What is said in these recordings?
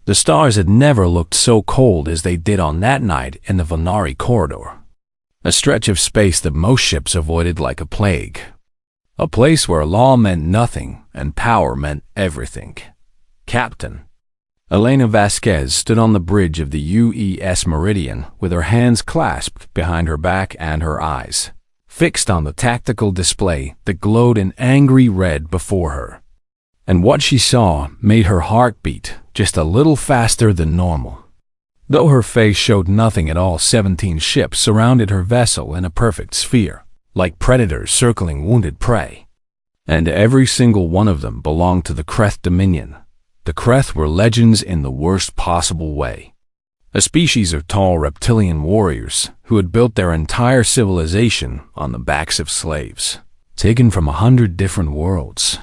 The stars had never looked so cold as they did on that night in the Vanari corridor, a stretch of space that most ships avoided like a plague. A place where law meant nothing and power meant everything. Captain Elena Vasquez stood on the bridge of the UES Meridian with her hands clasped behind her back and her eyes fixed on the tactical display that glowed in angry red before her. And what she saw made her heart beat just a little faster than normal. Though her face showed nothing at all, 17 ships surrounded her vessel in a perfect sphere, like predators circling wounded prey. And every single one of them belonged to the Kreth Dominion. The Kreth were legends in the worst possible way. A species of tall reptilian warriors who had built their entire civilization on the backs of slaves, taken from 100 different worlds.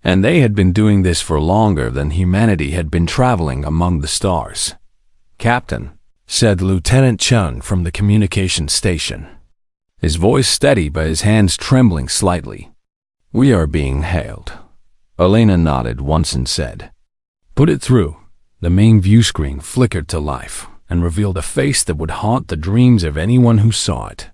And they had been doing this for longer than humanity had been traveling among the stars. "Captain," said Lieutenant Chun from the communication station, his voice steady but his hands trembling slightly. "We are being hailed." Elena nodded once and said, "Put it through." The main view screen flickered to life and revealed a face that would haunt the dreams of anyone who saw it.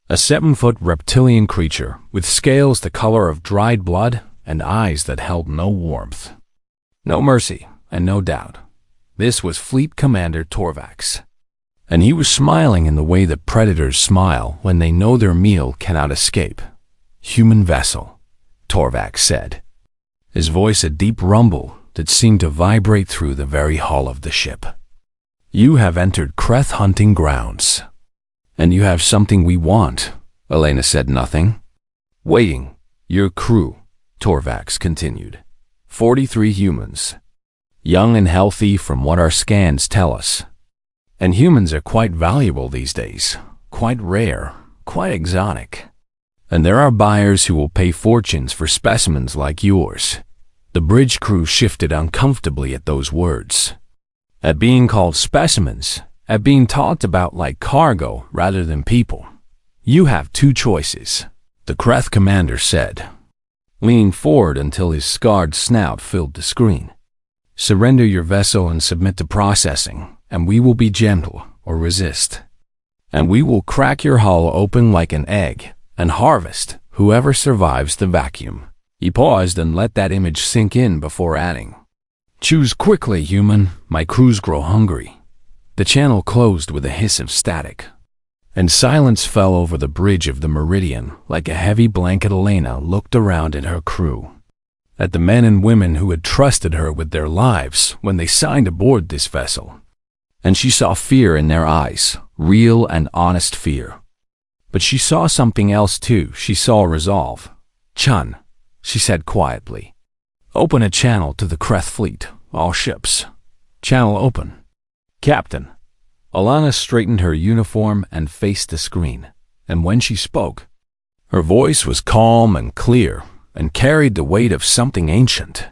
A 7-foot reptilian creature with scales the color of dried blood and eyes that held no warmth, no mercy, and no doubt. This was Fleet Commander Torvax. And he was smiling in the way that predators smile when they know their meal cannot escape. "Human vessel," Torvax said, his voice a deep rumble that seemed to vibrate through the very hull of the ship. "You have entered Kreth hunting grounds. And you have something we want." Elena said nothing. "Waiting. Your crew," Torvax continued. 43 humans. Young and healthy from what our scans tell us. And humans are quite valuable these days, quite rare, quite exotic. And there are buyers who will pay fortunes for specimens like yours. The bridge crew shifted uncomfortably at those words. At being called specimens, at being talked about like cargo rather than people. "You have two choices," the Kreth commander said, leaning forward until his scarred snout filled the screen. "Surrender your vessel and submit to processing, and we will be gentle, or resist. And we will crack your hull open like an egg and harvest whoever survives the vacuum." He paused and let that image sink in before adding, "Choose quickly, human. My crews grow hungry." The channel closed with a hiss of static, and silence fell over the bridge of the Meridian like a heavy blanket. Elena looked around at her crew, at the men and women who had trusted her with their lives when they signed aboard this vessel. And she saw fear in their eyes, real and honest fear. But she saw something else too. She saw resolve. "Chun," she said quietly, "open a channel to the Kreth fleet, all ships. Channel open." "Captain." Alana straightened her uniform and faced the screen, and when she spoke, her voice was calm and clear and carried the weight of something ancient,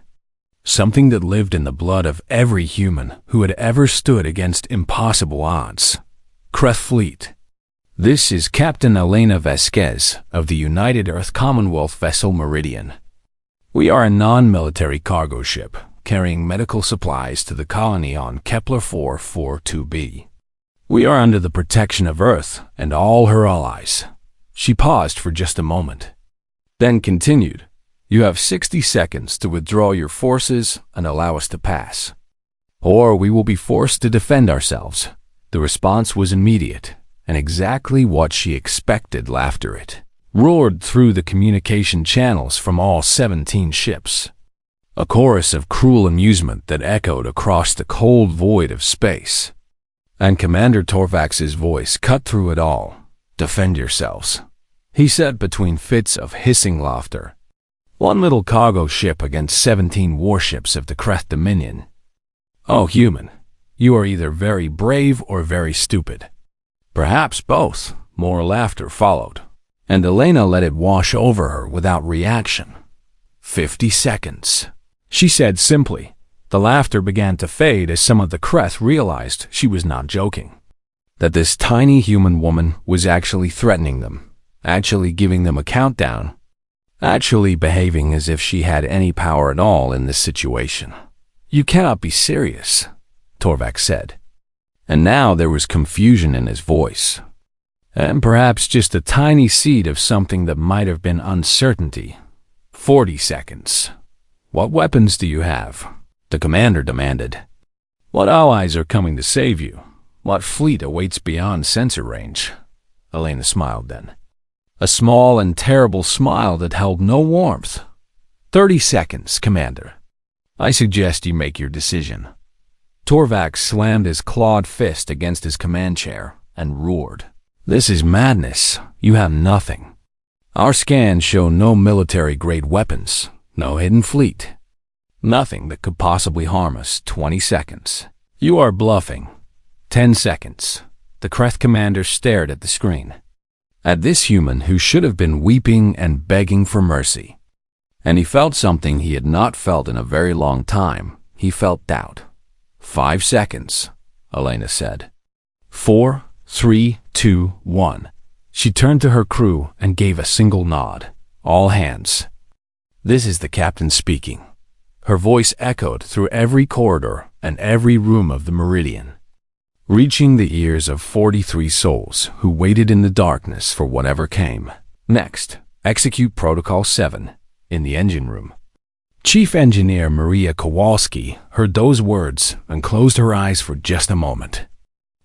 something that lived in the blood of every human who had ever stood against impossible odds. "Kreth fleet. This is Captain Elena Vasquez of the United Earth Commonwealth vessel Meridian. We are a non-military cargo ship carrying medical supplies to the colony on Kepler 442b. We are under the protection of Earth and all her allies." She paused for just a moment, then continued, "You have 60 seconds to withdraw your forces and allow us to pass, or we will be forced to defend ourselves." The response was immediate, and exactly what she expected. Laughter it roared through the communication channels from all 17 ships, a chorus of cruel amusement that echoed across the cold void of space. And Commander Torvax's voice cut through it all. "Defend yourselves," he said between fits of hissing laughter. "One little cargo ship against 17 warships of the Kreth Dominion. Oh, human, you are either very brave or very stupid. Perhaps both." More laughter followed, and Elena let it wash over her without reaction. 50 seconds, she said simply. The laughter began to fade as some of the Kreth realized she was not joking, that this tiny human woman was actually threatening them, actually giving them a countdown, actually behaving as if she had any power at all in this situation. "You cannot be serious," Torvac said. And now there was confusion in his voice. And perhaps just a tiny seed of something that might have been uncertainty. 40 seconds. What weapons do you have? The commander demanded. What allies are coming to save you? What fleet awaits beyond sensor range? Elena smiled then. A small and terrible smile that held no warmth. 30 seconds, Commander. I suggest you make your decision. Torvac slammed his clawed fist against his command chair and roared. This is madness. You have nothing. Our scans show no military-grade weapons, no hidden fleet. Nothing that could possibly harm us. 20 seconds. You are bluffing. 10 seconds. The Kreth commander stared at the screen. At this human who should have been weeping and begging for mercy. And he felt something he had not felt in a very long time. He felt doubt. 5 seconds, Elena said. 4, 3, 2, 1. She turned to her crew and gave a single nod. All hands. This is the captain speaking. Her voice echoed through every corridor and every room of the Meridian, reaching the ears of 43 souls who waited in the darkness for whatever came. Next, execute Protocol 7 in the engine room. Chief Engineer Maria Kowalski heard those words and closed her eyes for just a moment,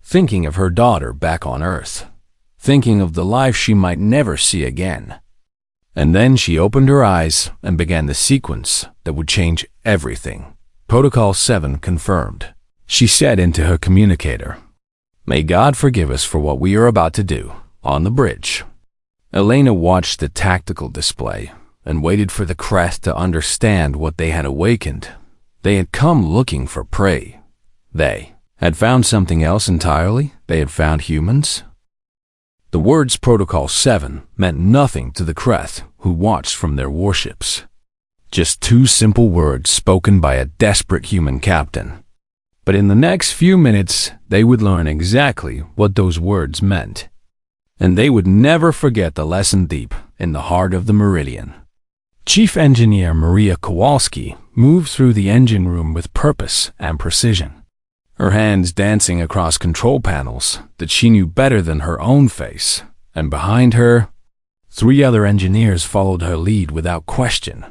thinking of her daughter back on Earth, thinking of the life she might never see again. And then she opened her eyes and began the sequence that would change everything. Protocol 7 confirmed. She said into her communicator, May God forgive us for what we are about to do on the bridge. Elena watched the tactical display and waited for the Kreth to understand what they had awakened. They had come looking for prey. They had found something else entirely. They had found humans. The words Protocol 7 meant nothing to the Kreth who watched from their warships. Just 2 simple words spoken by a desperate human captain. But in the next few minutes, they would learn exactly what those words meant. And they would never forget the lesson deep in the heart of the Meridian. Chief Engineer Maria Kowalski moved through the engine room with purpose and precision, her hands dancing across control panels that she knew better than her own face, and behind her, 3 other engineers followed her lead without question.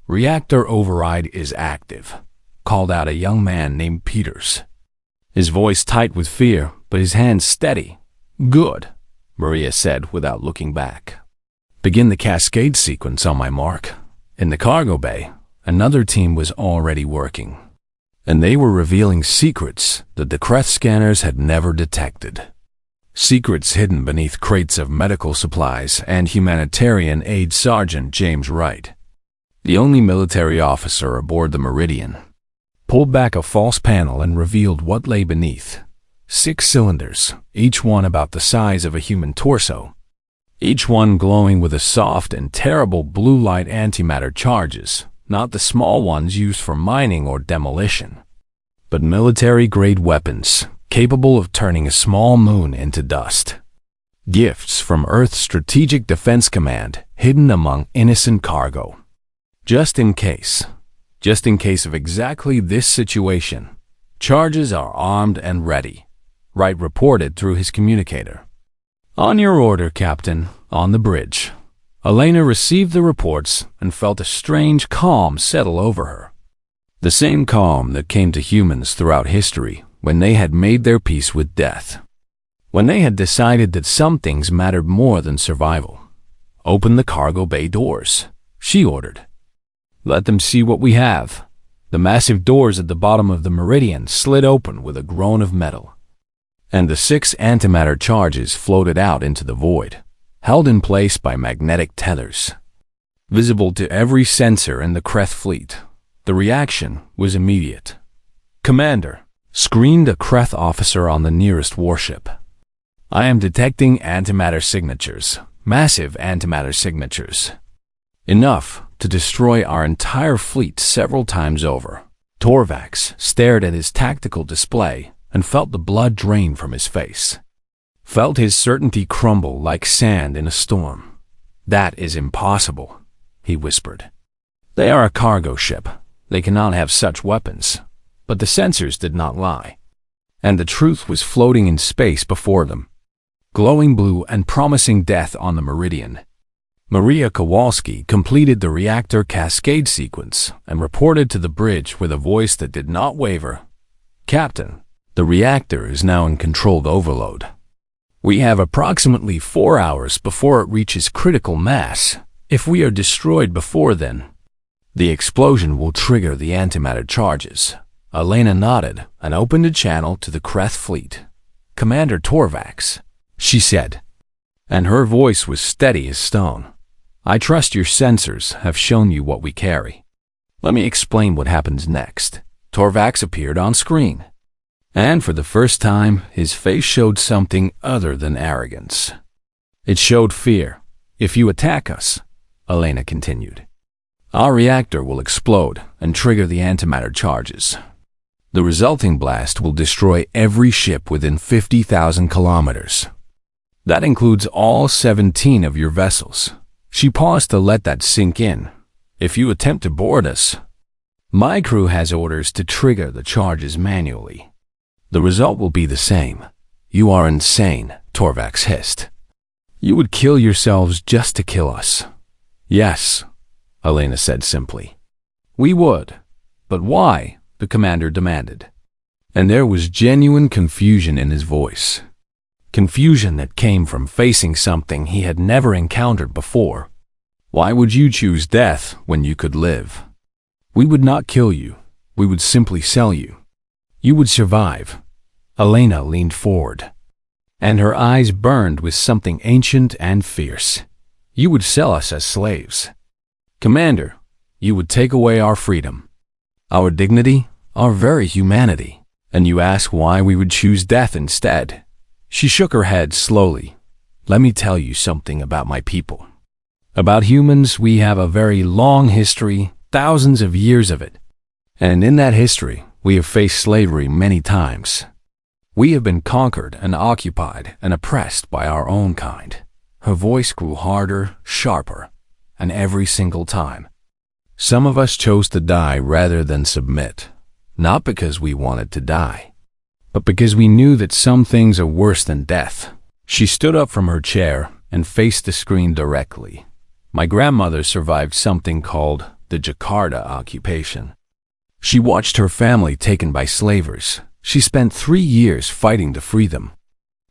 Reactor override is active, called out a young man named Peters. His voice tight with fear, but his hands steady. Good, Maria said without looking back. Begin the cascade sequence on my mark. In the cargo bay, another team was already working, and they were revealing secrets that the Kreth scanners had never detected. Secrets hidden beneath crates of medical supplies and humanitarian aid. Sergeant James Wright, the only military officer aboard the Meridian, pulled back a false panel and revealed what lay beneath. 6 cylinders, each one about the size of a human torso, each one glowing with a soft and terrible blue light antimatter charges, not the small ones used for mining or demolition, but military-grade weapons capable of turning a small moon into dust. Gifts from Earth's Strategic Defense Command hidden among innocent cargo. Just in case of exactly this situation, charges are armed and ready, Wright reported through his communicator. On your order, Captain, on the bridge. Elena received the reports and felt a strange calm settle over her. The same calm that came to humans throughout history when they had made their peace with death. When they had decided that some things mattered more than survival. Open the cargo bay doors, she ordered. Let them see what we have. The massive doors at the bottom of the Meridian slid open with a groan of metal, and the 6 antimatter charges floated out into the void, held in place by magnetic tethers. Visible to every sensor in the Kreth fleet, the reaction was immediate. Commander, screamed a Kreth officer on the nearest warship. I am detecting antimatter signatures, massive antimatter signatures. Enough to destroy our entire fleet several times over. Torvac stared at his tactical display and felt the blood drain from his face. Felt his certainty crumble like sand in a storm. That is impossible, he whispered. They are a cargo ship. They cannot have such weapons. But the sensors did not lie. and the truth was floating in space before them, glowing blue and promising death on the meridian. Maria Kowalski completed the reactor cascade sequence and reported to the bridge with a voice that did not waver. "Captain, the reactor is now in controlled overload. We have approximately 4 hours before it reaches critical mass. If we are destroyed before then, the explosion will trigger the antimatter charges." Elena nodded and opened a channel to the Kreth fleet. "Commander Torvax," she said, and her voice was steady as stone. "I trust your sensors have shown you what we carry. Let me explain what happens next." Torvax appeared on screen, and for the first time, his face showed something other than arrogance. It showed fear. "If you attack us," Elena continued, "our reactor will explode and trigger the antimatter charges. The resulting blast will destroy every ship within 50,000 kilometers. That includes all 17 of your vessels." She paused to let that sink in. "If you attempt to board us, my crew has orders to trigger the charges manually. The result will be the same." "You are insane," Torvax hissed. "You would kill yourselves just to kill us." "Yes," Elena said simply. "We would. But why?" the commander demanded. And there was genuine confusion in his voice. Confusion that came from facing something he had never encountered before. "Why would you choose death when you could live? We would not kill you. We would simply sell you. You would survive." Elena leaned forward, and her eyes burned with something ancient and fierce. "You would sell us as slaves. Commander, you would take away our freedom, our dignity, our very humanity. And you ask why we would choose death instead." She shook her head slowly. "Let me tell you something about my people. About humans, we have a very long history, thousands of years of it. And in that history, we have faced slavery many times. We have been conquered and occupied and oppressed by our own kind." Her voice grew harder, sharper, and every single time. "Some of us chose to die rather than submit, not because we wanted to die, but because we knew that some things are worse than death." She stood up from her chair and faced the screen directly. "My grandmother survived something called the Jakarta occupation. She watched her family taken by slavers. She spent 3 years fighting to free them.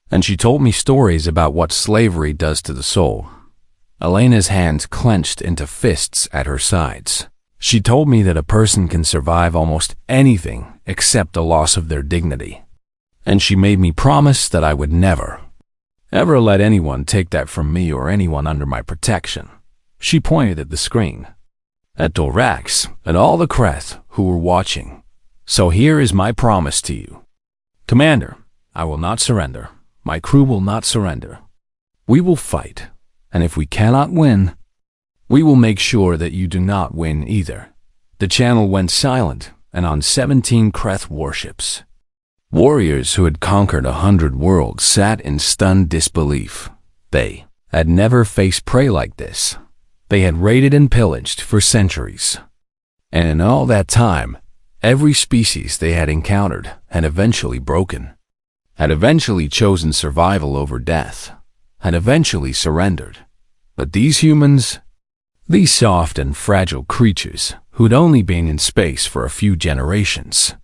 And she told me stories about what slavery does to the soul." Elena's hands clenched into fists at her sides. "She told me that a person can survive almost anything except the loss of their dignity. And she made me promise that I would never, ever let anyone take that from me or anyone under my protection." She pointed at the screen, at Torvax, and all the Kreth who were watching. "So here is my promise to you. Commander, I will not surrender. My crew will not surrender. We will fight, and if we cannot win, we will make sure that you do not win either." The channel went silent, and on 17 Kreth warships, warriors who had conquered 100 worlds sat in stunned disbelief. They had never faced prey like this. They had raided and pillaged for centuries. And in all that time, every species they had encountered had eventually broken, had eventually chosen survival over death, had eventually surrendered. But these humans, these soft and fragile creatures who'd only been in space for a few generations,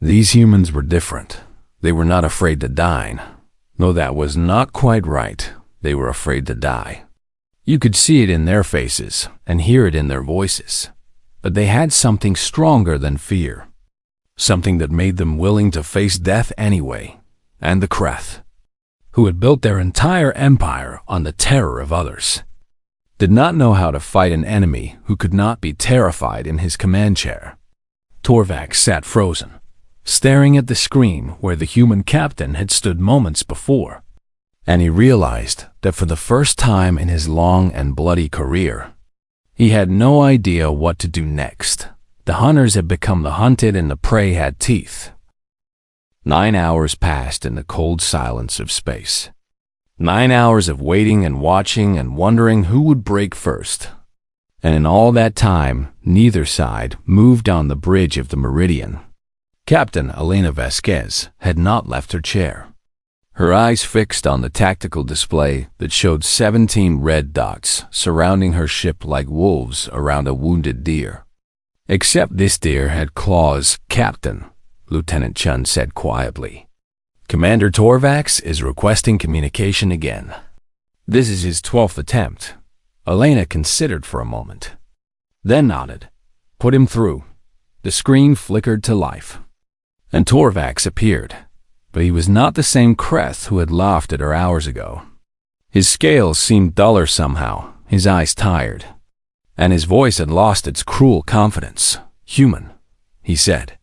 these humans were different. They were not afraid to die. No, that was not quite right. They were afraid to die. You could see it in their faces and hear it in their voices. But they had something stronger than fear, something that made them willing to face death anyway. And the Kreth, who had built their entire empire on the terror of others, did not know how to fight an enemy who could not be terrified in his command chair. Torvax sat frozen, staring at the screen where the human captain had stood moments before. And he realized that for the first time in his long and bloody career, he had no idea what to do next. The hunters had become the hunted and the prey had teeth. 9 hours passed in the cold silence of space. 9 hours of waiting and watching and wondering who would break first. And in all that time, neither side moved on the bridge of the meridian. Captain Elena Vasquez had not left her chair, her eyes fixed on the tactical display that showed 17 red dots surrounding her ship like wolves around a wounded deer. Except this deer had claws, Captain, Lieutenant Chun said quietly. Commander Torvax is requesting communication again. This is his 12th attempt. Elena considered for a moment, then nodded. Put him through. The screen flickered to life, and Torvax appeared, but he was not the same Kreth who had laughed at her hours ago. His scales seemed duller somehow, his eyes tired, and his voice had lost its cruel confidence. Human, he said,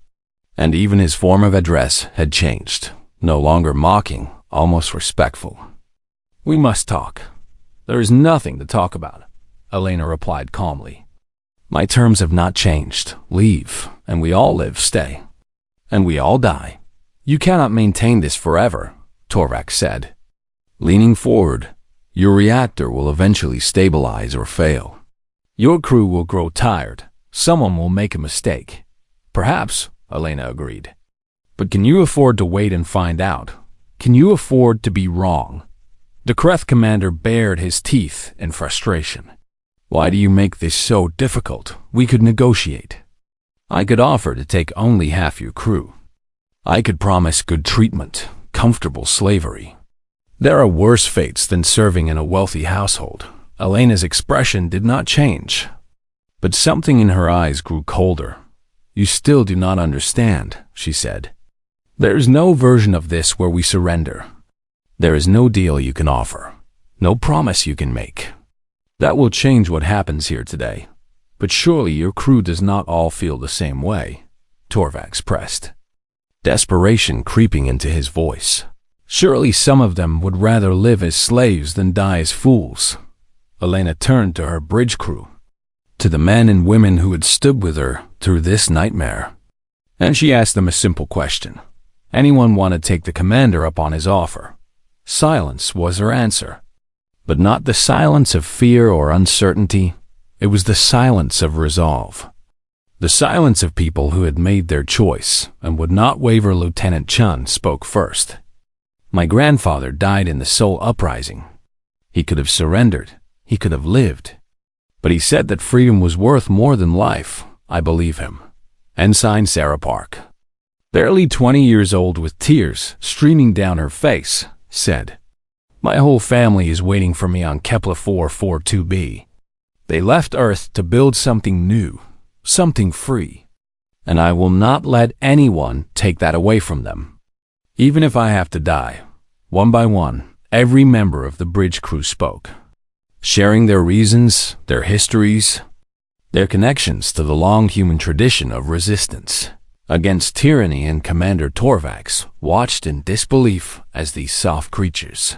and even his form of address had changed, no longer mocking, almost respectful. We must talk. There is nothing to talk about, Elena replied calmly. My terms have not changed. Leave, and we all live, stay. And we all die. You cannot maintain this forever, Torvax said. Leaning forward, your reactor will eventually stabilize or fail. Your crew will grow tired. Someone will make a mistake. Perhaps, Elena agreed. But can you afford to wait and find out? Can you afford to be wrong? The Kreth commander bared his teeth in frustration. Why do you make this so difficult? We could negotiate. I could offer to take only half your crew. I could promise good treatment, comfortable slavery. There are worse fates than serving in a wealthy household. Elena's expression did not change, but something in her eyes grew colder. You still do not understand, she said. There is no version of this where we surrender. There is no deal you can offer, no promise you can make. That will change what happens here today. But surely your crew does not all feel the same way, Torvax pressed, desperation creeping into his voice. Surely some of them would rather live as slaves than die as fools. Elena turned to her bridge crew, to the men and women who had stood with her through this nightmare, and she asked them a simple question. Anyone want to take the commander up on his offer? Silence was her answer, but not the silence of fear or uncertainty. It was the silence of resolve, the silence of people who had made their choice and would not waver. Lieutenant Chun spoke first. My grandfather died in the Seoul Uprising. He could have surrendered. He could have lived. But he said that freedom was worth more than life. I believe him. Ensign Sarah Park, barely 20 years old with tears streaming down her face, said, My whole family is waiting for me on Kepler 442b. They left Earth to build something new, something free, and I will not let anyone take that away from them. Even if I have to die, one by one, every member of the bridge crew spoke, sharing their reasons, their histories, their connections to the long human tradition of resistance against tyranny, and Commander Torvax watched in disbelief as these soft creatures,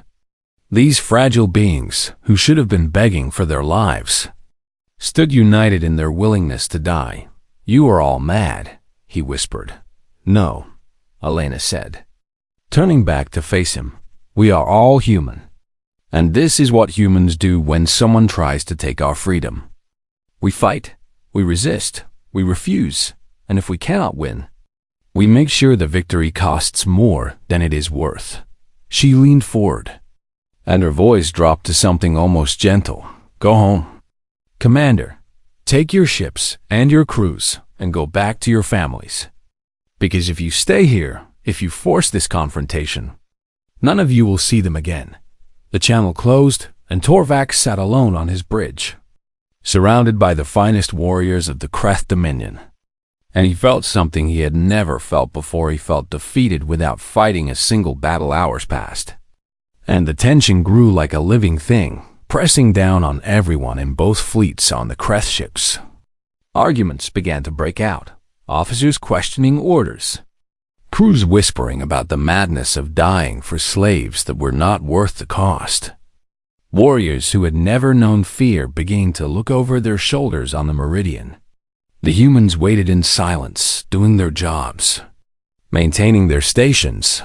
these fragile beings who should have been begging for their lives, stood united in their willingness to die. You are all mad, he whispered. No, Elena said, turning back to face him. We are all human. And this is what humans do when someone tries to take our freedom. We fight, we resist, we refuse, and if we cannot win, we make sure the victory costs more than it is worth. She leaned forward, and her voice dropped to something almost gentle. Go home. Commander, take your ships and your crews and go back to your families. Because if you stay here, if you force this confrontation, none of you will see them again. The channel closed, and Torvax sat alone on his bridge, surrounded by the finest warriors of the Kreth Dominion. And he felt something he had never felt before. He felt defeated without fighting a single battle. Hours passed, and the tension grew like a living thing, pressing down on everyone in both fleets on the Kreth ships. Arguments began to break out, officers questioning orders, crews whispering about the madness of dying for slaves that were not worth the cost. Warriors who had never known fear began to look over their shoulders on the meridian. The humans waited in silence, doing their jobs, maintaining their stations,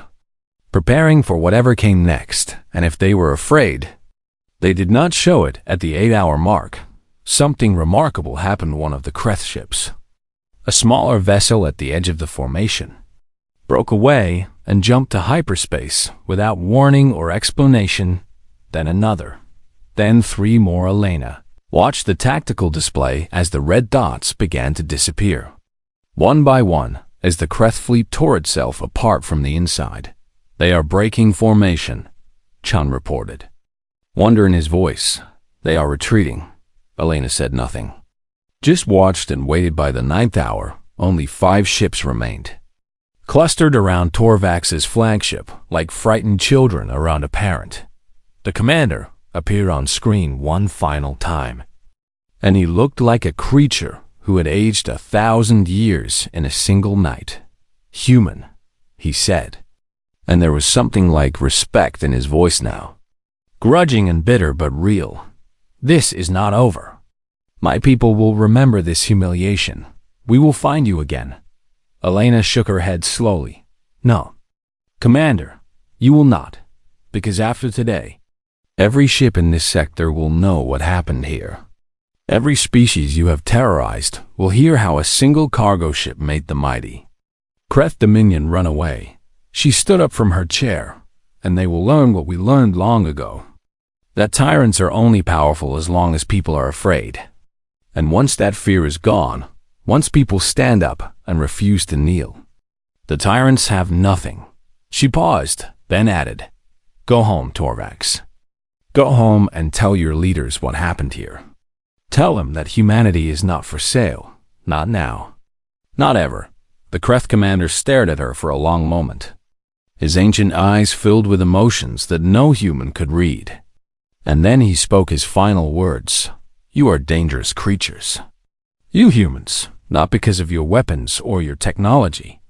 preparing for whatever came next, and if they were afraid, they did not show it. At the 8-hour mark, something remarkable happened. One of the Kreth ships, a smaller vessel at the edge of the formation, broke away, and jumped to hyperspace without warning or explanation. Then another. Then 3 more. Elena watched the tactical display as the red dots began to disappear. One by one, as the Kreth fleet tore itself apart from the inside. "They are breaking formation," Chun reported. Wonder in his voice. "They are retreating." Elena said nothing. Just watched and waited. By the 9th hour, only 5 ships remained, clustered around Torvax's flagship like frightened children around a parent. The commander appeared on screen one final time, and he looked like a creature who had aged 1,000 years in a single night. "Human," he said, and there was something like respect in his voice now. Grudging and bitter but real. "This is not over. My people will remember this humiliation. We will find you again." Elena shook her head slowly. "No, Commander, you will not, because after today, every ship in this sector will know what happened here. Every species you have terrorized will hear how a single cargo ship made the mighty Kreth Dominion run away." She stood up from her chair. "And they will learn what we learned long ago, that tyrants are only powerful as long as people are afraid. And once that fear is gone, once people stand up and refuse to kneel, the tyrants have nothing." She paused, then added, "Go home, Torvax. Go home and tell your leaders what happened here. Tell them that humanity is not for sale, not now, not ever." The Kreth commander stared at her for a long moment, his ancient eyes filled with emotions that no human could read. And then he spoke his final words. "You are dangerous creatures. You humans, not because of your weapons or your technology,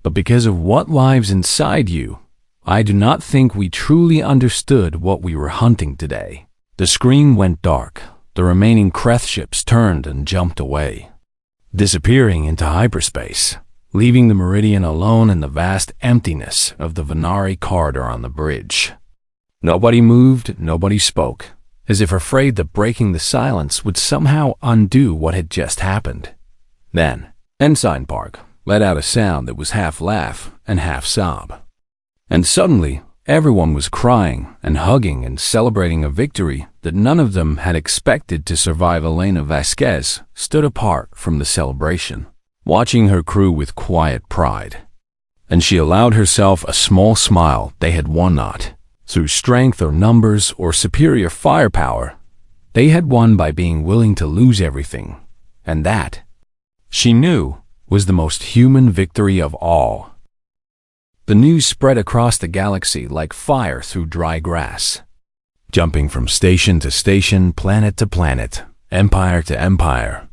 but because of what lives inside you. I do not think we truly understood what we were hunting today." The screen went dark. The remaining Kreth ships turned and jumped away, disappearing into hyperspace, leaving the Meridian alone in the vast emptiness of the Venari corridor on the bridge. Nobody moved, nobody spoke, as if afraid that breaking the silence would somehow undo what had just happened. Then, Ensign Park let out a sound that was half laugh and half sob. And suddenly, everyone was crying and hugging and celebrating a victory that none of them had expected to survive. Elena Vasquez stood apart from the celebration, watching her crew with quiet pride. And she allowed herself a small smile. They had won not through strength or numbers or superior firepower. They had won by being willing to lose everything. And that, she knew, was the most human victory of all. The news spread across the galaxy like fire through dry grass, jumping from station to station, planet to planet, empire to empire,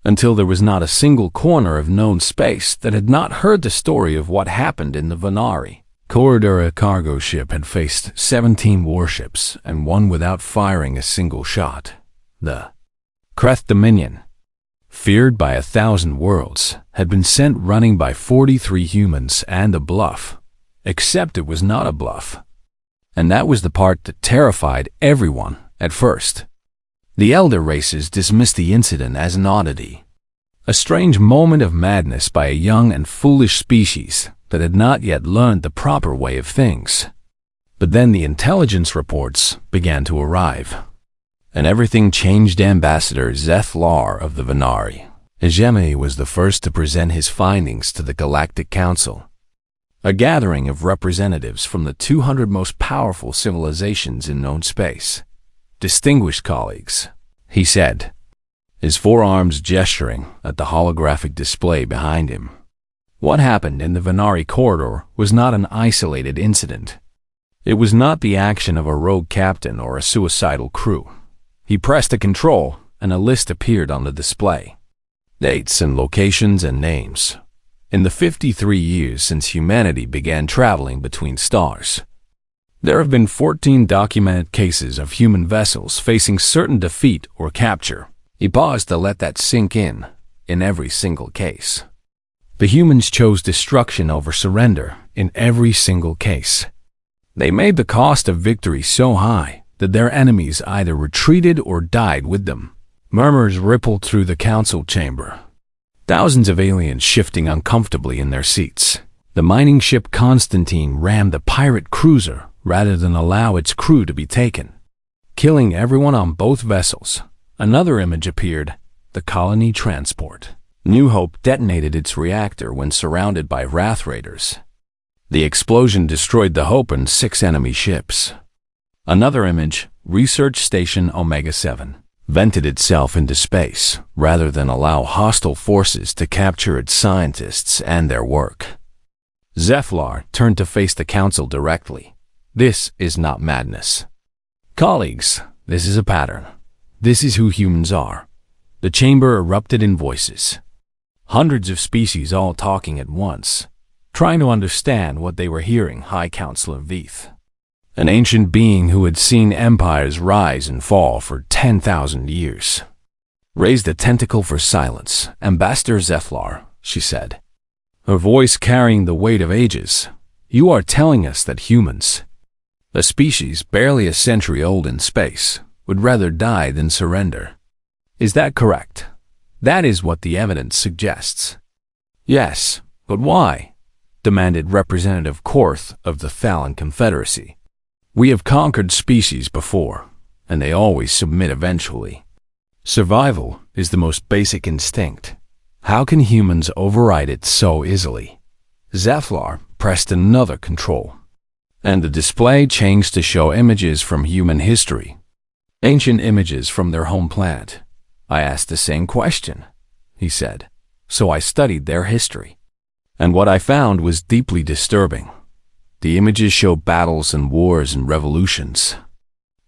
until there was not a single corner of known space that had not heard the story of what happened in the Venari corridor. A cargo ship had faced 17 warships and won without firing a single shot. The Kreth Dominion, feared by 1,000 worlds, had been sent running by 43 humans and a bluff, except it was not a bluff. And that was the part that terrified everyone at first. The elder races dismissed the incident as an oddity, a strange moment of madness by a young and foolish species that had not yet learned the proper way of things. But then the intelligence reports began to arrive, and everything changed. Ambassador Zeth Lar of the Venari, Ejemi, was the first to present his findings to the Galactic Council, a gathering of representatives from the 200 most powerful civilizations in known space. "Distinguished colleagues," he said, his forearms gesturing at the holographic display behind him. What happened in the Venari corridor was not an isolated incident. It was not the action of a rogue captain or a suicidal crew. He pressed a control, and a list appeared on the display. Dates and locations and names. In the 53 years since humanity began traveling between stars, there have been 14 documented cases of human vessels facing certain defeat or capture. He paused to let that sink in every single case. The humans chose destruction over surrender in every single case. They made the cost of victory so high that their enemies either retreated or died with them. Murmurs rippled through the council chamber, thousands of aliens shifting uncomfortably in their seats. The mining ship Constantine rammed the pirate cruiser rather than allow its crew to be taken, killing everyone on both vessels. Another image appeared, the colony transport. New Hope detonated its reactor when surrounded by Wrath Raiders. The explosion destroyed the Hope and 6 enemy ships. Another image, Research Station Omega-7, vented itself into space rather than allow hostile forces to capture its scientists and their work. Zeflar turned to face the council directly. This is not madness. Colleagues, this is a pattern. This is who humans are. The chamber erupted in voices. Hundreds of species all talking at once, trying to understand what they were hearing. High Counselor Veeth, an ancient being who had seen empires rise and fall for 10,000 years, raised a tentacle for silence. Ambassador Zeflar, she said, her voice carrying the weight of ages, you are telling us that humans, a species barely a century old in space, would rather die than surrender. Is that correct? That is what the evidence suggests. Yes, but why? Demanded Representative Korth of the Thalan Confederacy. We have conquered species before, and they always submit eventually. Survival is the most basic instinct. How can humans override it so easily? Zeflar pressed another control, and the display changed to show images from human history, ancient images from their home planet. I asked the same question, he said, so I studied their history. And what I found was deeply disturbing. The images showed battles and wars and revolutions,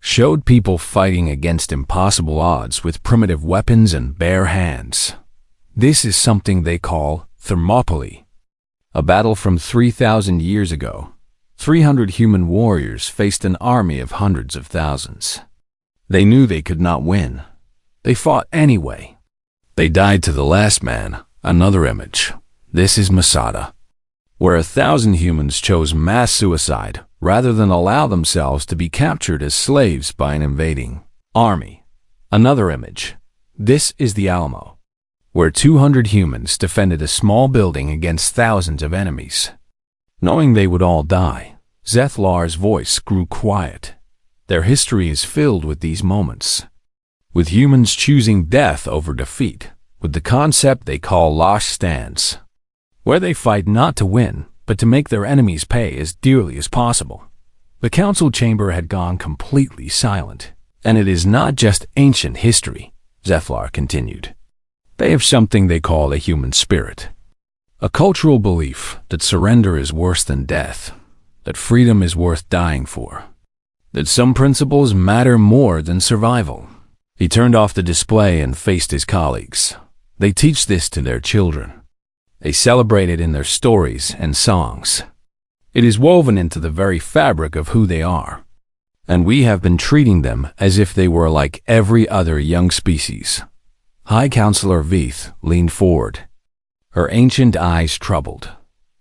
showed people fighting against impossible odds with primitive weapons and bare hands. This is something they call Thermopylae, a battle from 3,000 years ago. 300 human warriors faced an army of hundreds of thousands. They knew they could not win. They fought anyway. They died to the last man. Another image. This is Masada, where 1,000 humans chose mass suicide rather than allow themselves to be captured as slaves by an invading army. Another image. This is the Alamo, where 200 humans defended a small building against thousands of enemies. Knowing they would all die, Zeflar's voice grew quiet. Their history is filled with these moments, with humans choosing death over defeat, with the concept they call last stands, where they fight not to win, but to make their enemies pay as dearly as possible. The council chamber had gone completely silent, and it is not just ancient history, Zeflar continued. They have something they call a human spirit, a cultural belief that surrender is worse than death, that freedom is worth dying for, that some principles matter more than survival. He turned off the display and faced his colleagues. They teach this to their children. They celebrate it in their stories and songs. It is woven into the very fabric of who they are. And we have been treating them as if they were like every other young species. High Counselor Veeth leaned forward, her ancient eyes troubled.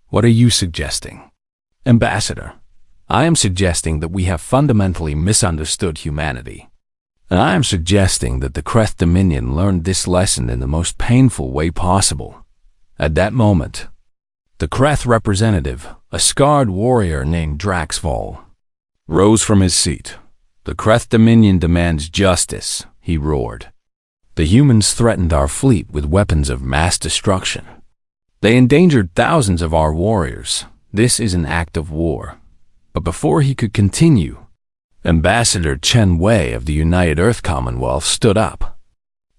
What are you suggesting? Ambassador, I am suggesting that we have fundamentally misunderstood humanity. And I am suggesting that the Kreth Dominion learned this lesson in the most painful way possible. At that moment, the Kreth representative, a scarred warrior named Draxval, rose from his seat. The Kreth Dominion demands justice, he roared. The humans threatened our fleet with weapons of mass destruction. They endangered thousands of our warriors. This is an act of war. But before he could continue, Ambassador Chen Wei of the United Earth Commonwealth stood up.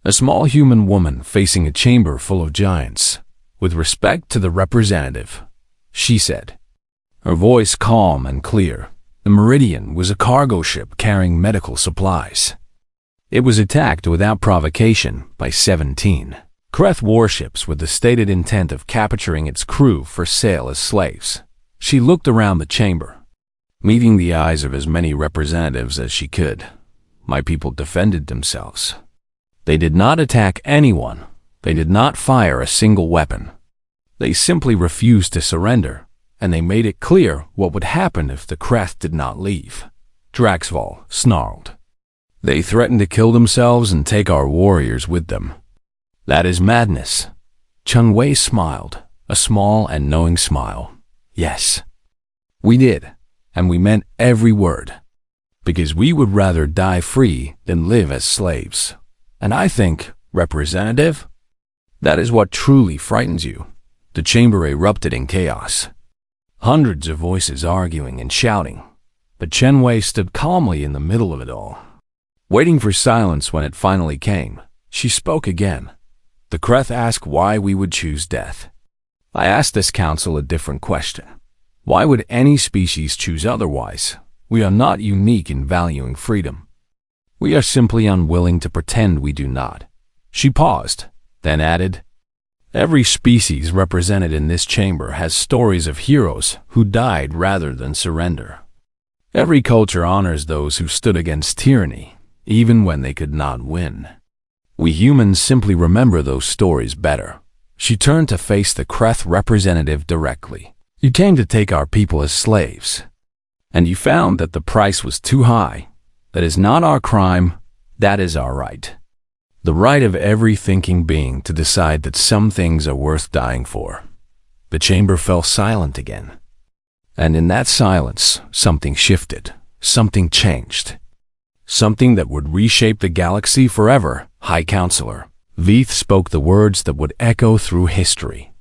A small human woman facing a chamber full of giants. With respect to the representative, she said, her voice calm and clear. The Meridian was a cargo ship carrying medical supplies. It was attacked without provocation by 17 Kreth warships with the stated intent of capturing its crew for sale as slaves. She looked around the chamber, meeting the eyes of as many representatives as she could. My people defended themselves. They did not attack anyone. They did not fire a single weapon. They simply refused to surrender, and they made it clear what would happen if the Kreth did not leave. Draxval snarled. They threatened to kill themselves and take our warriors with them. That is madness. Chung Wei smiled, a small and knowing smile. Yes, we did, and we meant every word, because we would rather die free than live as slaves. And I think, Representative, that is what truly frightens you. The chamber erupted in chaos. Hundreds of voices arguing and shouting, but Chen Wei stood calmly in the middle of it all. Waiting for silence when it finally came, she spoke again. The Kreth asked why we would choose death. I asked this council a different question. Why would any species choose otherwise? We are not unique in valuing freedom. We are simply unwilling to pretend we do not. She paused, then added, every species represented in this chamber has stories of heroes who died rather than surrender. Every culture honors those who stood against tyranny, even when they could not win. We humans simply remember those stories better. She turned to face the Kreth representative directly. You came to take our people as slaves, and you found that the price was too high. That is not our crime, that is our right. The right of every thinking being to decide that some things are worth dying for. The chamber fell silent again. And in that silence, something shifted, something changed. Something that would reshape the galaxy forever. High Counselor Veith spoke the words that would echo through history.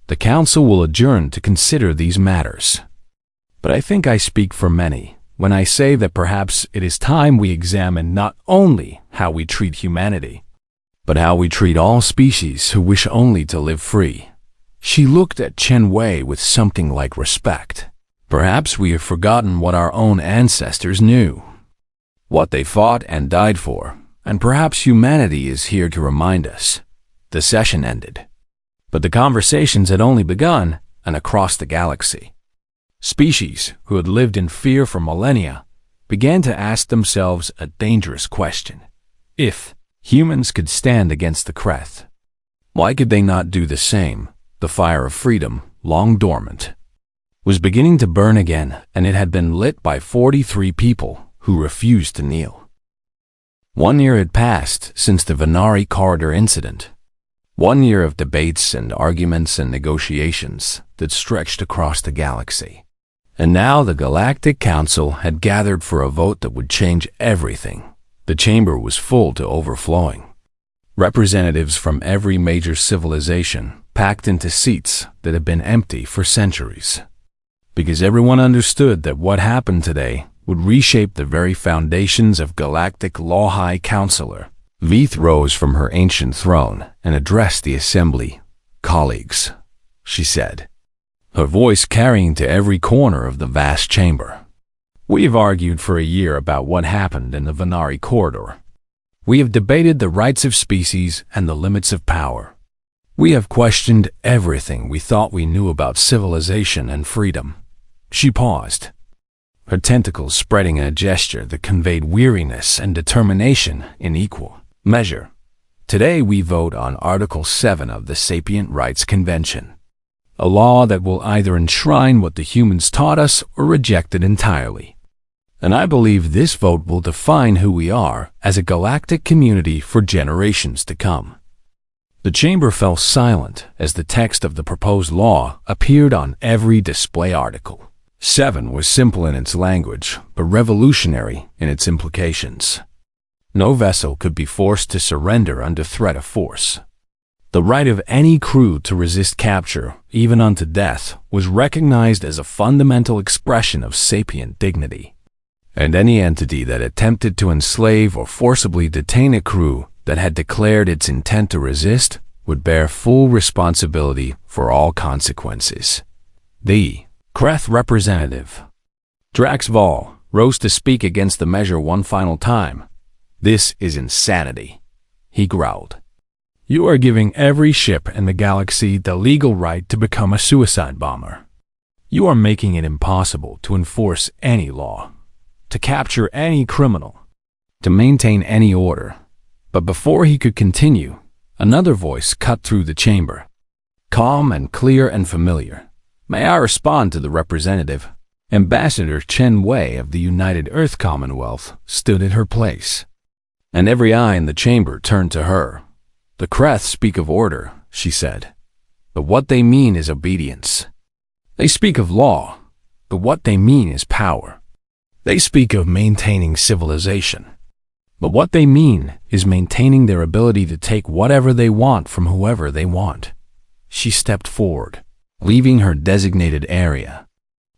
The council will adjourn to consider these matters. But I think I speak for many when I say that perhaps it is time we examine not only how we treat humanity, but how we treat all species who wish only to live free. She looked at Chen Wei with something like respect. Perhaps we have forgotten what our own ancestors knew, what they fought and died for, and perhaps humanity is here to remind us. The session ended, but the conversations had only begun, and across the galaxy, species who had lived in fear for millennia began to ask themselves a dangerous question. If humans could stand against the Kreth, why could they not do the same? The fire of freedom, long dormant, was beginning to burn again, and it had been lit by 43 people who refused to kneel. 1 year had passed since the Vanari corridor incident. 1 year of debates and arguments and negotiations that stretched across the galaxy. And now the Galactic Council had gathered for a vote that would change everything. The chamber was full to overflowing. Representatives from every major civilization packed into seats that had been empty for centuries. Because everyone understood that what happened today would reshape the very foundations of galactic law. High Counselor Veith rose from her ancient throne and addressed the assembly. Colleagues, she said, her voice carrying to every corner of the vast chamber. We have argued for a year about what happened in the Vanari corridor. We have debated the rights of species and the limits of power. We have questioned everything we thought we knew about civilization and freedom. She paused, her tentacles spreading in a gesture that conveyed weariness and determination in equal measure. Today we vote on Article 7 of the Sapient Rights Convention, a law that will either enshrine what the humans taught us or reject it entirely. And I believe this vote will define who we are as a galactic community for generations to come. The chamber fell silent as the text of the proposed law appeared on every display article. 7 was simple in its language, but revolutionary in its implications. No vessel could be forced to surrender under threat of force. The right of any crew to resist capture, even unto death, was recognized as a fundamental expression of sapient dignity. And any entity that attempted to enslave or forcibly detain a crew that had declared its intent to resist would bear full responsibility for all consequences. The Kreth representative Drax Vol rose to speak against the measure one final time. This is insanity, he growled. You are giving every ship in the galaxy the legal right to become a suicide bomber. You are making it impossible to enforce any law, to capture any criminal, to maintain any order. But before he could continue, another voice cut through the chamber, calm and clear and familiar. May I respond to the representative? Ambassador Chen Wei of the United Earth Commonwealth stood at her place, and every eye in the chamber turned to her. The Kreth speak of order, she said, but what they mean is obedience. They speak of law, but what they mean is power. They speak of maintaining civilization, but what they mean is maintaining their ability to take whatever they want from whoever they want. She stepped forward, leaving her designated area,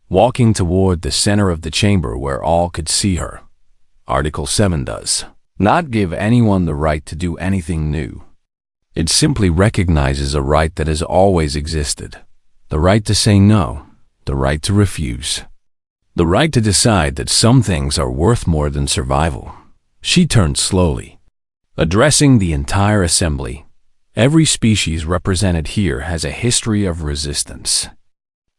walking toward the center of the chamber where all could see her. Article 7 does not give anyone the right to do anything new. It simply recognizes a right that has always existed. The right to say no, the right to refuse, the right to decide that some things are worth more than survival. She turned slowly, addressing the entire assembly. Every species represented here has a history of resistance.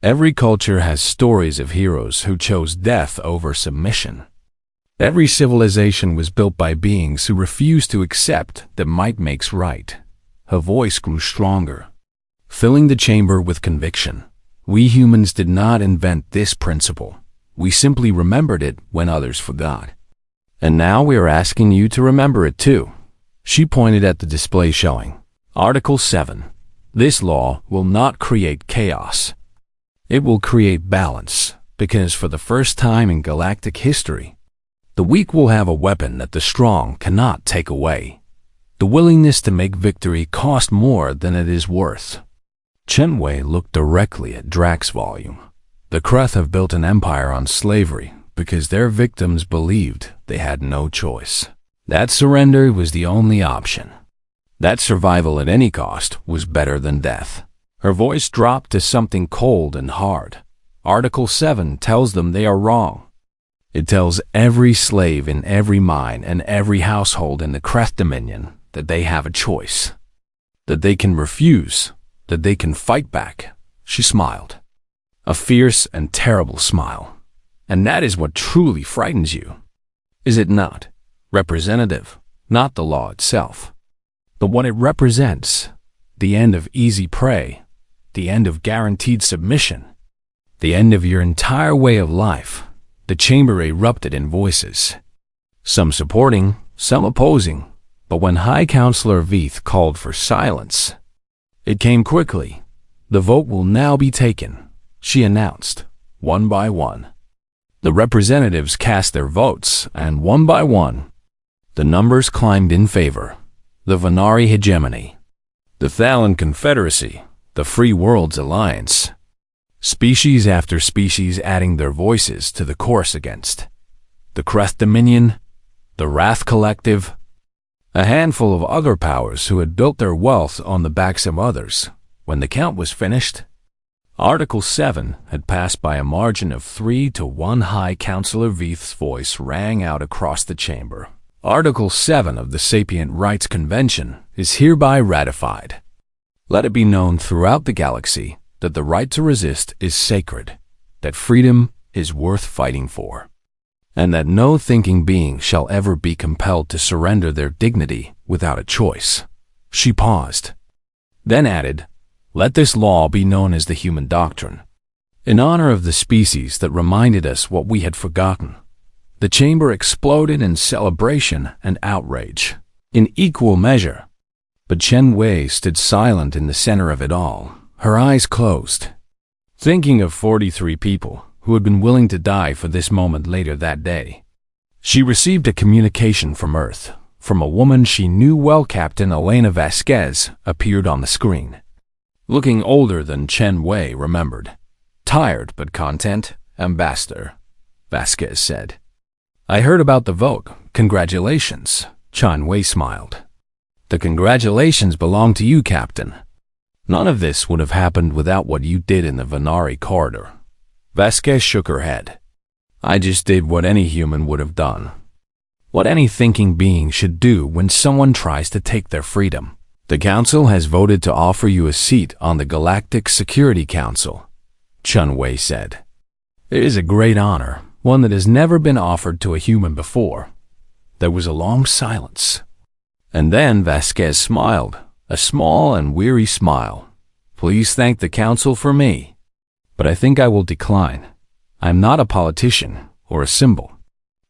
Every culture has stories of heroes who chose death over submission. Every civilization was built by beings who refused to accept that might makes right. Her voice grew stronger, filling the chamber with conviction. We humans did not invent this principle. We simply remembered it when others forgot. And now we are asking you to remember it too. She pointed at the display showing Article 7. This law will not create chaos. It will create balance, because for the first time in galactic history, the weak will have a weapon that the strong cannot take away. The willingness to make victory cost more than it is worth. Chen Wei looked directly at Drax's volume. The Kreth have built an empire on slavery because their victims believed they had no choice. That surrender was the only option. That survival at any cost was better than death. Her voice dropped to something cold and hard. Article 7 tells them they are wrong. It tells every slave in every mine and every household in the Kreth Dominion that they have a choice, that they can refuse, that they can fight back. She smiled, a fierce and terrible smile. And that is what truly frightens you, is it not? Representative, not the law itself, but what it represents, the end of easy prey, the end of guaranteed submission, the end of your entire way of life. The chamber erupted in voices, some supporting, some opposing, but when High Counselor Veith called for silence, it came quickly. The vote will now be taken, she announced, one by one. The representatives cast their votes, and one by one, the numbers climbed in favor. The Venari Hegemony, the Thalan Confederacy, the Free Worlds Alliance, species after species adding their voices to the chorus against. The Kreth Dominion, the Wrath Collective, a handful of other powers who had built their wealth on the backs of others. When the count was finished, Article 7 had passed by a margin of 3-1. High Counselor Veith's voice rang out across the chamber. Article 7 of the Sapient Rights Convention is hereby ratified. Let it be known throughout the galaxy that the right to resist is sacred, that freedom is worth fighting for, and that no thinking being shall ever be compelled to surrender their dignity without a choice. She paused, then added, let this law be known as the human doctrine, in honor of the species that reminded us what we had forgotten. The chamber exploded in celebration and outrage, in equal measure. But Chen Wei stood silent in the center of it all, her eyes closed, thinking of 43 people who had been willing to die for this moment later that day. She received a communication from Earth, from a woman she knew well. Captain Elena Vasquez appeared on the screen, looking older than Chen Wei remembered. Tired but content, Ambassador, Vasquez said. I heard about the vote. Congratulations. Chen Wei smiled. The congratulations belong to you, Captain. None of this would have happened without what you did in the Venari corridor. Vasquez shook her head. I just did what any human would have done. What any thinking being should do when someone tries to take their freedom. The Council has voted to offer you a seat on the Galactic Security Council, Chen Wei said. It is a great honor, one that has never been offered to a human before. There was a long silence. And then Vasquez smiled, a small and weary smile. Please thank the Council for me. But I think I will decline. I am not a politician or a symbol.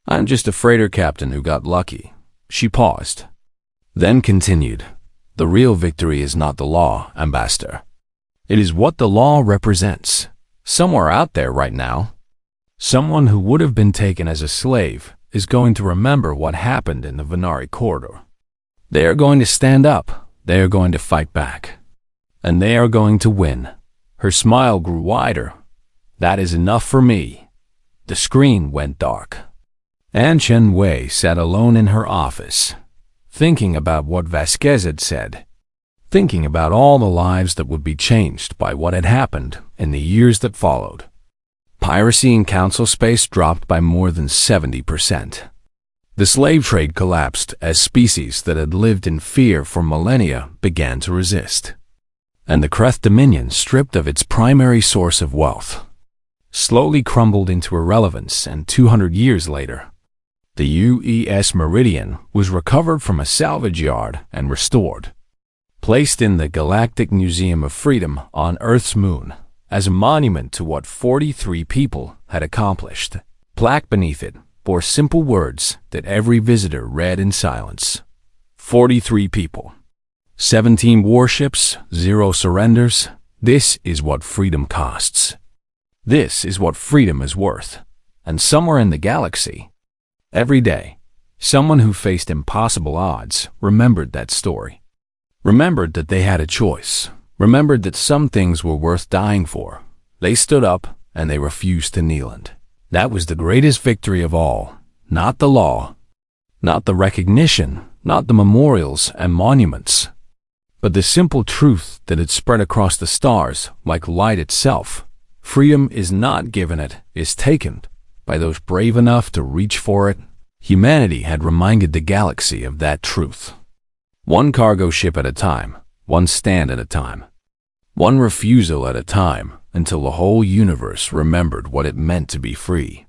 I am just a freighter captain who got lucky. She paused, then continued. The real victory is not the law, Ambassador. It is what the law represents. Somewhere out there right now, someone who would have been taken as a slave is going to remember what happened in the Vanari corridor. They are going to stand up. They are going to fight back. And they are going to win. Her smile grew wider. That is enough for me. The screen went dark. Anne Chen Wei sat alone in her office, thinking about what Vasquez had said, thinking about all the lives that would be changed by what had happened in the years that followed. Piracy in Council space dropped by more than 70%. The slave trade collapsed as species that had lived in fear for millennia began to resist. And the Kreth Dominion, stripped of its primary source of wealth, slowly crumbled into irrelevance, and 200 years later, the UES Meridian was recovered from a salvage yard and restored, placed in the Galactic Museum of Freedom on Earth's moon as a monument to what 43 people had accomplished. Plaque beneath it bore simple words that every visitor read in silence. 43 people. 17 warships, 0 surrenders. This is what freedom costs. This is what freedom is worth. And somewhere in the galaxy, every day, someone who faced impossible odds remembered that story. Remembered that they had a choice. Remembered that some things were worth dying for. They stood up and they refused to kneel. And that was the greatest victory of all. Not the law, not the recognition, not the memorials and monuments, but the simple truth that had spread across the stars like light itself. Freedom is not given, it is taken by those brave enough to reach for it. Humanity had reminded the galaxy of that truth. One cargo ship at a time, one stand at a time, one refusal at a time, until the whole universe remembered what it meant to be free.